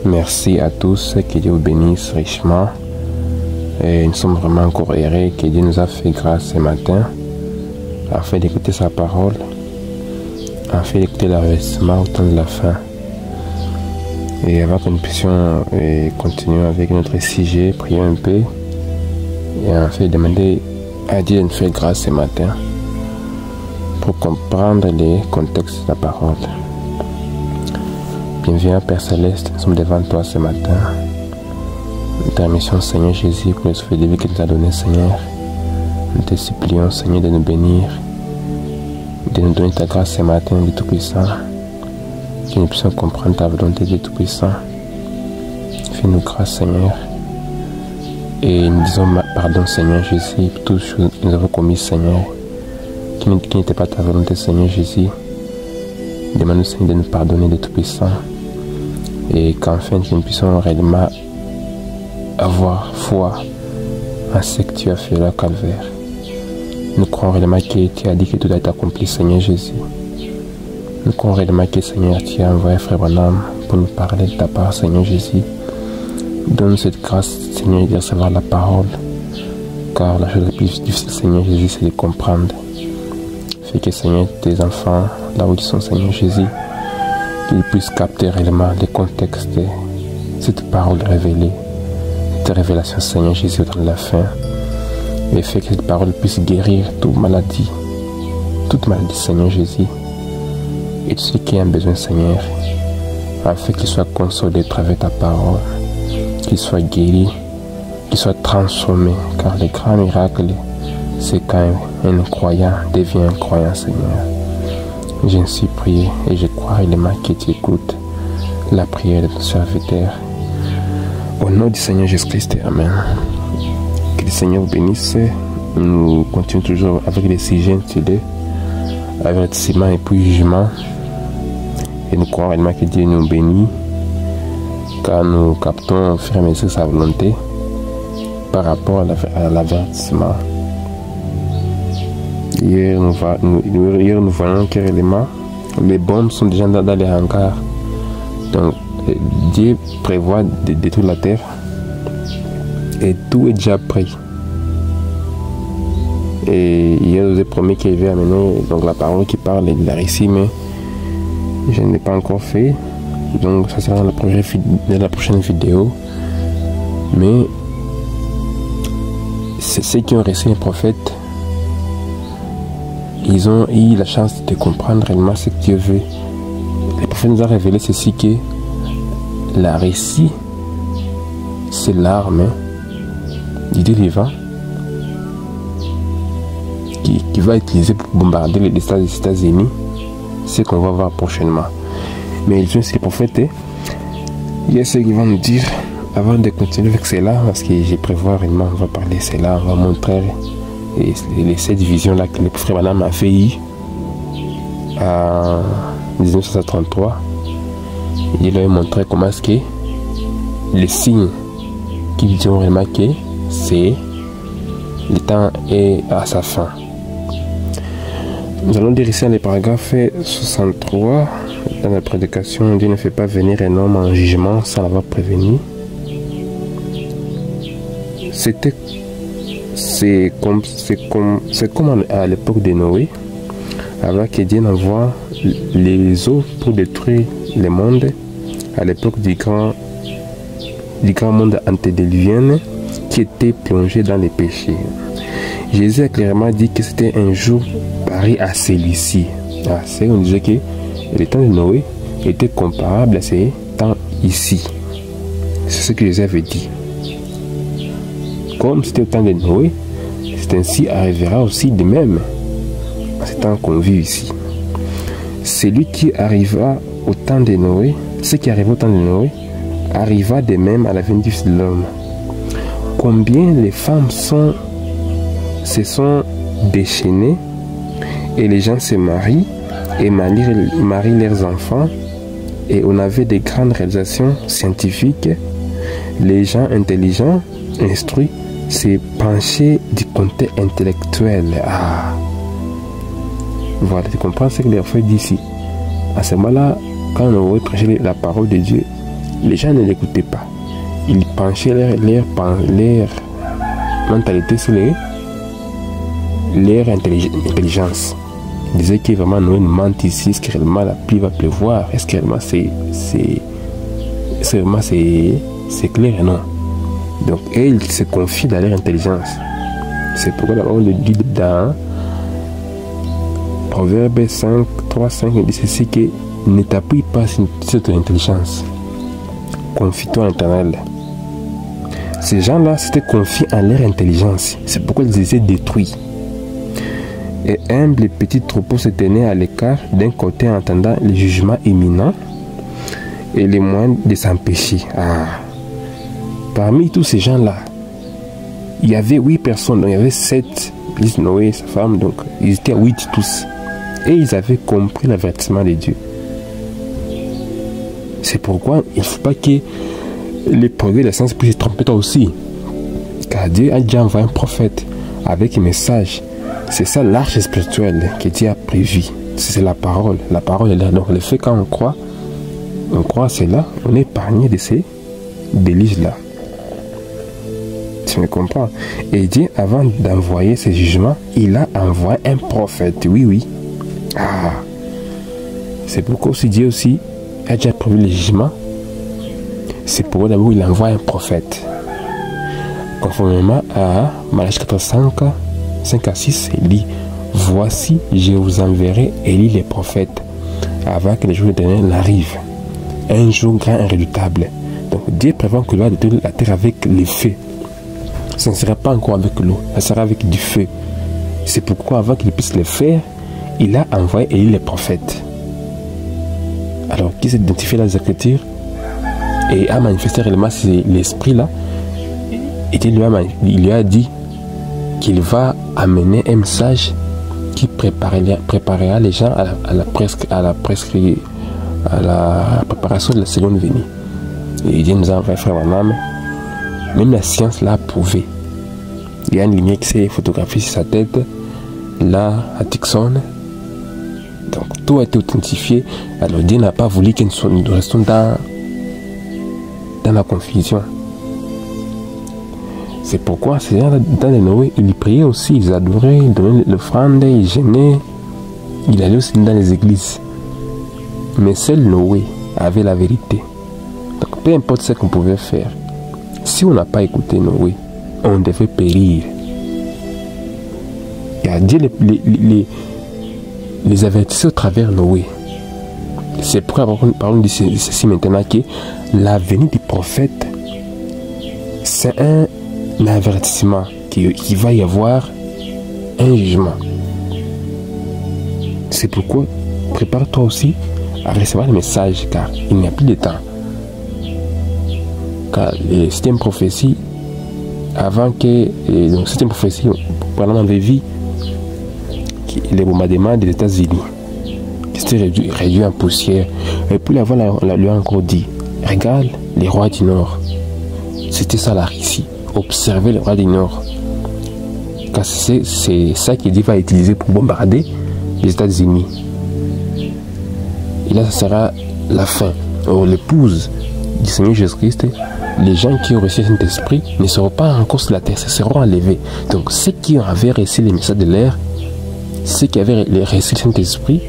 Merci à tous, que Dieu vous bénisse richement. Et nous sommes vraiment encore heureux que Dieu nous a fait grâce ce matin afin d'écouter sa parole, afin d'écouter l'avertissement au temps de la fin. Et avant que nous puissions continuer avec notre sujet, prions un peu et afin de demander à Dieu de nous faire grâce ce matin pour comprendre les contextes de la parole. Bienvenue Père Céleste, nous sommes devant toi ce matin. Nous te remercions Seigneur Jésus pour le souffle de vie que tu nous as donné Seigneur. Nous te supplions Seigneur de nous bénir, de nous donner ta grâce ce matin du Tout-Puissant, que nous puissions comprendre ta volonté du Tout-Puissant. Fais-nous grâce Seigneur. Et nous disons pardon Seigneur Jésus pour toutes les choses que nous avons commises Seigneur, qui n'était pas ta volonté Seigneur Jésus. Demande-nous Seigneur de nous pardonner du Tout-Puissant. Et qu'enfin nous puissions réellement avoir foi en ce que tu as fait là au Calvaire. Nous croyons réellement que tu as dit que tout a été accompli, Seigneur Jésus. Nous croyons réellement que Seigneur, tu as envoyé Frère Branham pour nous parler de ta part, Seigneur Jésus. Donne-nous cette grâce, Seigneur, de recevoir la parole. Car la chose la plus difficile, Seigneur Jésus, c'est de comprendre. Fais que, Seigneur, tes enfants, là où ils sont, Seigneur Jésus, qu'ils puissent capter réellement le contexte de cette parole révélée, cette révélation, Seigneur Jésus, au temps de la fin. Et fais que cette parole puisse guérir toute maladie, Seigneur Jésus, et tout ce qui a besoin, Seigneur, afin qu'il soit consolé à travers ta parole, qu'il soit guéri, qu'il soit transformé, car le grand miracle, c'est quand un croyant devient un croyant, Seigneur. Je me suis prié et je crois réellement que tu écoutes la prière de ton serviteur. Au nom du Seigneur Jésus-Christ, Amen. Que le Seigneur vous bénisse. Nous continuons toujours avec les sujets intitulés avertissement et puis jugement. Et nous croyons réellement que Dieu nous bénit car nous captons au fur et à mesure sa volonté par rapport à l'avertissement. Hier, nous voyons que les bombes sont déjà dans les hangars. Donc, Dieu prévoit de détruire la terre et tout est déjà prêt. Et hier, je vous ai promis qu'il va amener donc la parole qui parle de la Russie, mais je ne l'ai pas encore fait. Donc, ça sera dans la prochaine vidéo. Mais ceux qui ont reçu un prophète, ils ont eu la chance de comprendre réellement ce que Dieu veut. Le prophète nous a révélé ceci, que la Russie, c'est l'arme du Dieu vivant qui va utiliser pour bombarder les États-Unis, ce qu'on va voir prochainement. Mais ils ont ces prophètes, il y a ceux qui vont nous dire, avant de continuer avec cela, parce que j'ai prévu réellement, on va parler de cela, on va montrer les 7 visions-là que le frère Branham a fait en 1933. Il leur a montré comment est-ce que les signes qui diront vraiment que c'est le temps est à sa fin. Nous allons lire ici les paragraphes 63. Dans la prédication, Dieu ne fait pas venir un homme en jugement sans l'avoir prévenu. C'est comme à l'époque de Noé, avant que Dieu envoie les eaux pour détruire le monde, à l'époque du grand monde antédiluvien qui était plongé dans les péchés. Jésus a clairement dit que c'était un jour pareil à celui-ci. On disait que le temps de Noé était comparable à ces temps ici. C'est ce que Jésus avait dit. Comme c'était au temps de Noé, c'est ainsi arrivera aussi de même à ce temps qu'on vit ici. Celui qui arriva au temps de Noé, ce qui arriva au temps de Noé, arriva de même à la venue de l'homme. Combien les femmes se sont déchaînées et les gens se marient et marient leurs enfants, et on avait des grandes réalisations scientifiques. Les gens intelligents, instruits, se penchaient du côté intellectuel. Voilà, tu comprends ce que les frères disent ici. À ce moment-là, quand on aurait prêché la parole de Dieu, Les gens ne l'écoutaient pas. Ils penchaient leur mentalité sur leur intelligence. Ils disaient que vraiment Noé ment ici. Est-ce que réellement la pluie va pleuvoir? Est-ce que réellement c'est clair? Non. Donc, ils se confient dans leur intelligence. C'est pourquoi on le dit dans Proverbe 5, 3, 5, il dit ceci que ne t'appuie pas sur ton intelligence. Confie-toi en l'Éternel. Ces gens-là s'étaient confiés en leur intelligence. C'est pourquoi ils étaient détruits. Et humbles et petits troupeaux se tenaient à l'écart d'un côté en attendant le jugement imminent et les moyens de s'empêcher. Parmi tous ces gens-là, il y avait 8 personnes, donc il y avait 7, plus Noé, sa femme, donc ils étaient 8 tous. Et ils avaient compris l'avertissement de Dieu. C'est pourquoi il ne faut pas que les progrès de la science puissent se tromper toi aussi. Car Dieu a déjà envoyé un prophète avec un message. C'est ça l'arche spirituelle que Dieu a prévu. C'est la parole. La parole est là. Donc le fait quand on croit à cela, on est épargné de ces délices-là. Tu me comprends? Et Dieu, avant d'envoyer ses jugements, il a envoyé un prophète. Oui, oui. C'est pourquoi aussi Dieu aussi a déjà prévu les jugements. C'est pourquoi d'abord il envoie un prophète. Conformément à Malachie 4:5, 5 à 6, il dit: voici, je vous enverrai Élie les prophètes, avant que les jours de l'Éternel n'arrivent. Un jour grand et redoutable. Donc Dieu prévoit que l'eau de la terre avec les feux. Ça ne sera pas encore avec l'eau, ça sera avec du feu. C'est pourquoi avant qu'il puisse le faire, il a envoyé Élie les prophètes. Alors, qui s'est identifié dans les Écritures et a manifesté réellement l'esprit là, et il lui a dit qu'il va amener un message qui préparera les gens à la préparation de la seconde venue. Et Dieu nous a envoyé frère Branham. Même la science l'a prouvé. Il y a une lumière qui s'est photographiée sur sa tête, là, à Tucson. Donc, tout a été authentifié. Alors, Dieu n'a pas voulu que nous restions dans la confusion. C'est pourquoi, ces gens dans les Noé, ils priaient aussi, ils adoraient, ils donnaient l'offrande, ils gênaient. Ils allaient aussi dans les églises. Mais seul Noé avait la vérité. Donc, peu importe ce qu'on pouvait faire, si on n'a pas écouté Noé, on devait périr. Il a dit les avertissait au travers Noé. C'est pourquoi parlons de ceci maintenant, que la venue du prophète, c'est un avertissement qu'il va y avoir un jugement. C'est pourquoi prépare-toi aussi à recevoir le message, car il n'y a plus de temps. Car c'était une prophétie avant que, donc c'était une prophétie pendant la vie, les bombardements des États-Unis qui s'étaient réduits en poussière. Et puis avant, on lui a encore dit: regarde les rois du Nord. C'était ça la Russie. Observez les rois du Nord. Car c'est ça que Dieu va utiliser pour bombarder les États-Unis. Et là, ça sera la fin. Alors, l'épouse du Seigneur Jésus-Christ, les gens qui ont reçu cet esprit ne seront pas encore sur la terre, ils seront enlevés. Donc, ceux qui avaient reçu les messages de l'air, ceux qui avaient reçu cet esprit,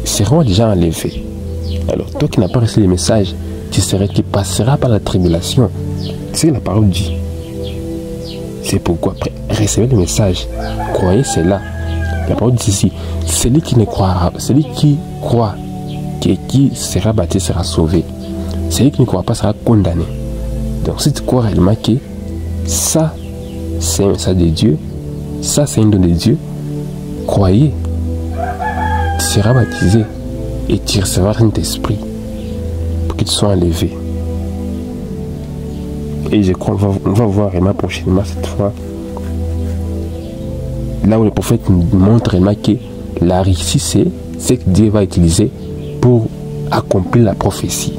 seront déjà enlevés. Alors, toi qui n'as pas reçu les messages, tu passeras par la tribulation. C'est ce que la parole dit. C'est pourquoi, recevez le message, croyez cela. La parole dit ceci: celui qui ne croira, celui qui croit, qui sera baptisé sera sauvé. Celui qui ne croit pas sera condamné. Donc si tu crois réellement que ça, c'est un message de Dieu, ça c'est un don de Dieu, croyez, tu seras baptisé et tu recevras un esprit pour que tu sois enlevé. Et je crois qu'on va voir vraiment prochainement cette fois, là où le prophète nous montre vraiment que la réussite, c'est ce que Dieu va utiliser pour accomplir la prophétie.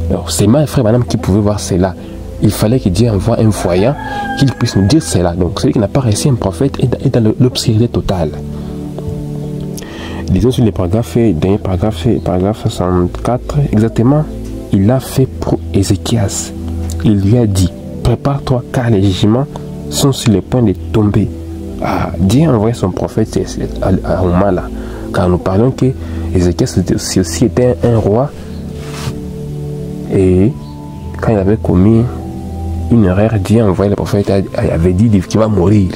Alors c'est moi, frère madame, qui pouvait voir cela. Il fallait que Dieu envoie un voyant qu'il puisse nous dire cela. Donc celui qui n'a pas réussi un prophète est dans l'obscurité totale. Disons sur les paragraphes, dernier paragraphe 64, exactement. il l'a fait pour Ézéchias. Il lui a dit, prépare-toi car les jugements sont sur le point de tomber. Ah, Dieu a envoyé son prophète à Omala. Car nous parlons que Ézéchias aussi était un roi. Et quand il avait commis une erreur, Dieu a envoyé le prophète, il avait dit qu'il va mourir.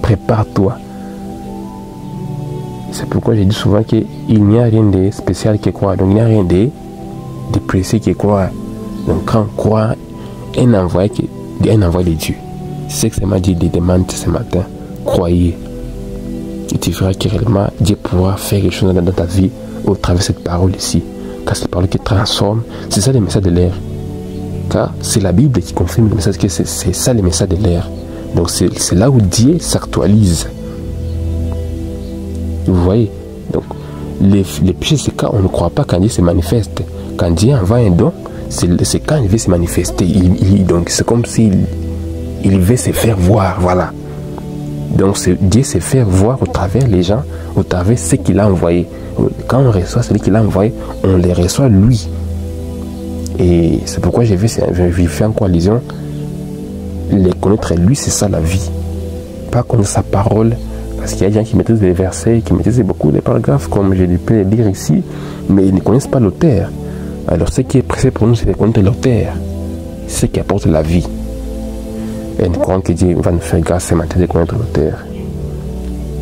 Prépare-toi. C'est pourquoi je dis souvent qu'il n'y a rien de spécial qui croit. Donc il n'y a rien de précis qui croit. Donc quand on croit, un envoyé de Dieu. C'est ce que ça m'a dit de demander ce matin. Croyez. Et tu verras que réellement Dieu pourra faire quelque chose dans ta vie au travers de cette parole ici. Car cette parole qui transforme, c'est ça le message de l'air. Car c'est la Bible qui confirme le message que c'est ça le message de l'air. Donc c'est là où Dieu s'actualise. Vous voyez. Donc les péchés, c'est quand on ne croit pas quand Dieu se manifeste. Quand Dieu envoie un don, c'est quand il veut se manifester. Donc c'est comme s'il veut se faire voir. Voilà. Donc Dieu se fait voir au travers les gens, au travers ce qu'il a envoyé. Quand on reçoit celui qu'il a envoyé, on les reçoit lui. Et c'est pourquoi j'ai fait en coalition. Les connaître lui, c'est ça la vie. Pas connaître sa parole. Parce qu'il y a des gens qui maîtrisent les versets, qui maîtrisent beaucoup les paragraphes, comme je peux le dire ici, mais ils ne connaissent pas l'auteur. Alors ce qui est pressé pour nous, c'est de connaître l'auteur. C'est ce qui apporte la vie. Et nous croyons que Dieu va nous faire grâce ce matin de connaître l'auteur.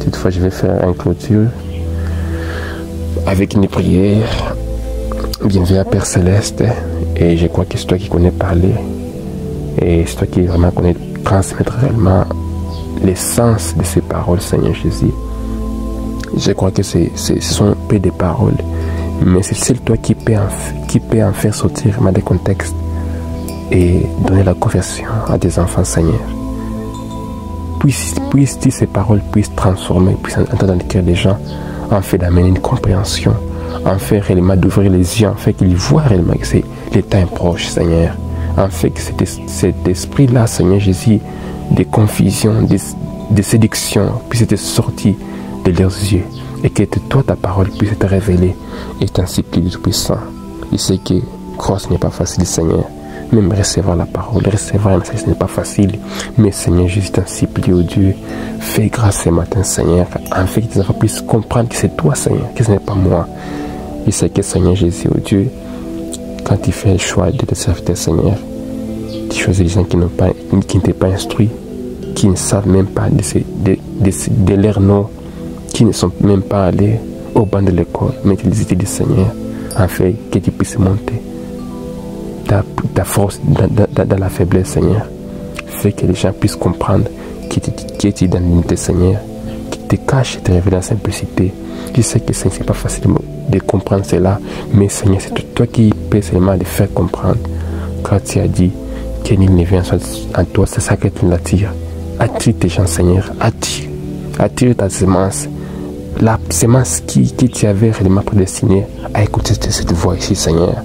Toutefois, je vais faire une clôture avec une prière. Bienvenue à Père Céleste. Et je crois que c'est toi qui connais parler. Et c'est toi qui vraiment connais transmettre réellement l'essence de ces paroles, Seigneur Jésus. Je crois que ce sont peu de paroles, mais c'est seul toi qui peut en faire sortir des contextes et donner la conversion à des enfants, Seigneur. Puisse ces paroles puissent transformer, puissent entrer dans le cœur des gens, en fait d'amener une compréhension, en fait réellement d'ouvrir les yeux, en fait qu'ils voient réellement que c'est le temps proche, Seigneur. En fait que cet esprit-là, Seigneur Jésus, de confusion, de séduction, puisse être sorti de leurs yeux. Et que toi, ta parole puisse être révélée et ainsi plus du Tout-Puissant. Je sais que croire ce n'est pas facile, Seigneur. Même recevoir la parole, recevoir un message, ce n'est pas facile. Mais Seigneur Jésus, ainsi plus au Dieu. Fais grâce ce matin, Seigneur. En fait que tes enfants puissent comprendre que c'est toi, Seigneur, que ce n'est pas moi. Je sais que Seigneur Jésus, au Dieu, quand tu fais le choix de te servir, Seigneur, tu choisis les gens qui ne t'ont pas instruits, qui ne savent même pas de leur nom, qui ne sont même pas allés au banc de l'école, mais tu les étudies, Seigneur, afin que tu puisses monter ta force dans la faiblesse, Seigneur. Fais que les gens puissent comprendre que tu es dans l'unité, Seigneur, qui te cache et te révèle la simplicité. Je sais que ce n'est pas facile de comprendre cela, mais Seigneur, c'est toi qui peux seulement les faire comprendre. Quand tu as dit que nul ne vient en toi, c'est ça que tu l'attires. Attire tes gens, Seigneur. Attire ta semence. La semence qui tu avais réellement prédestinée à écouter cette voix ici, Seigneur.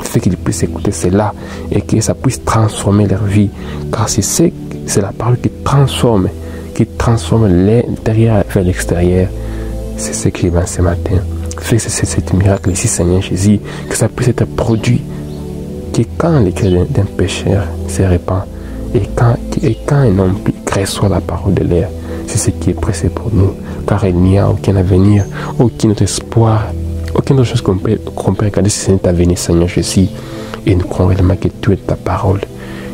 Fais qu'ils puissent écouter cela et que ça puisse transformer leur vie. Car c'est la parole qui transforme l'intérieur vers l'extérieur. C'est ce qui va ce matin. Fais que c'est miracle ici, Seigneur Jésus, que ça puisse être produit. Que quand le cœur d'un pécheur se répand et quand un homme reçoit la parole de l'air, c'est ce qui est pressé pour nous. Car il n'y a aucun avenir, aucun autre espoir, aucune autre chose qu'on peut regarder si ce n'est ta venue, Seigneur Jésus. Et nous croyons réellement que tu es ta parole.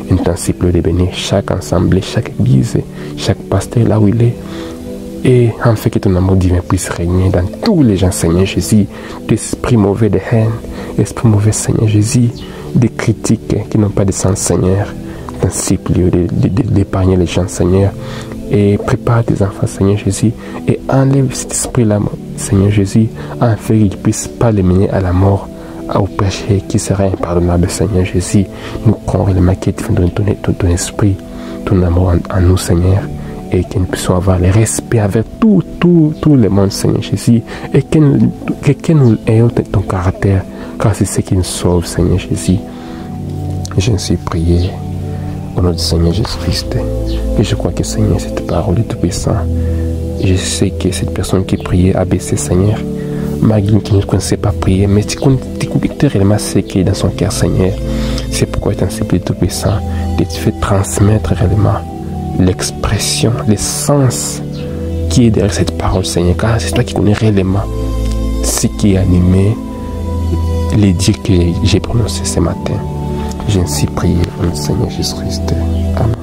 Et nous t'en supplions de bénir chaque assemblée, chaque église, chaque pasteur là où il est. Et en fait que ton amour divin puisse régner dans tous les gens, Seigneur Jésus. D'esprit mauvais de haine, esprit mauvais, Seigneur Jésus, des critiques qui n'ont pas de sens, Seigneur. T'en supplions d'épargner les gens, Seigneur. Et prépare tes enfants, Seigneur Jésus, et enlève cet esprit-là, Seigneur Jésus, afin qu'ils ne puissent pas les mener à la mort, au péché qui sera impardonnable, Seigneur Jésus. Nous croyons réellement que tu vas nous donner ton esprit, ton amour en nous, Seigneur, et que nous puissions avoir le respect avec tout le monde, Seigneur Jésus, et que nous ayons ton caractère, car c'est ce qui nous sauve, Seigneur Jésus. Je me suis prié au nom du Seigneur Jésus-Christ. Et je crois que, Seigneur, cette parole est tout puissant. Et je sais que cette personne qui priait a baissé, Seigneur, malgré qu'il ne connaissait pas prier, mais tu connais réellement ce qui est dans son cœur, Seigneur. C'est pourquoi il t'en supplie Tout-Puissant, que tu fais transmettre réellement l'expression, l'essence qui est derrière cette parole, Seigneur. Car c'est toi qui connais réellement ce qui est animé, les dires que j'ai prononcés ce matin. J'ai ainsi prié au nom du Seigneur Jésus-Christ. Amen.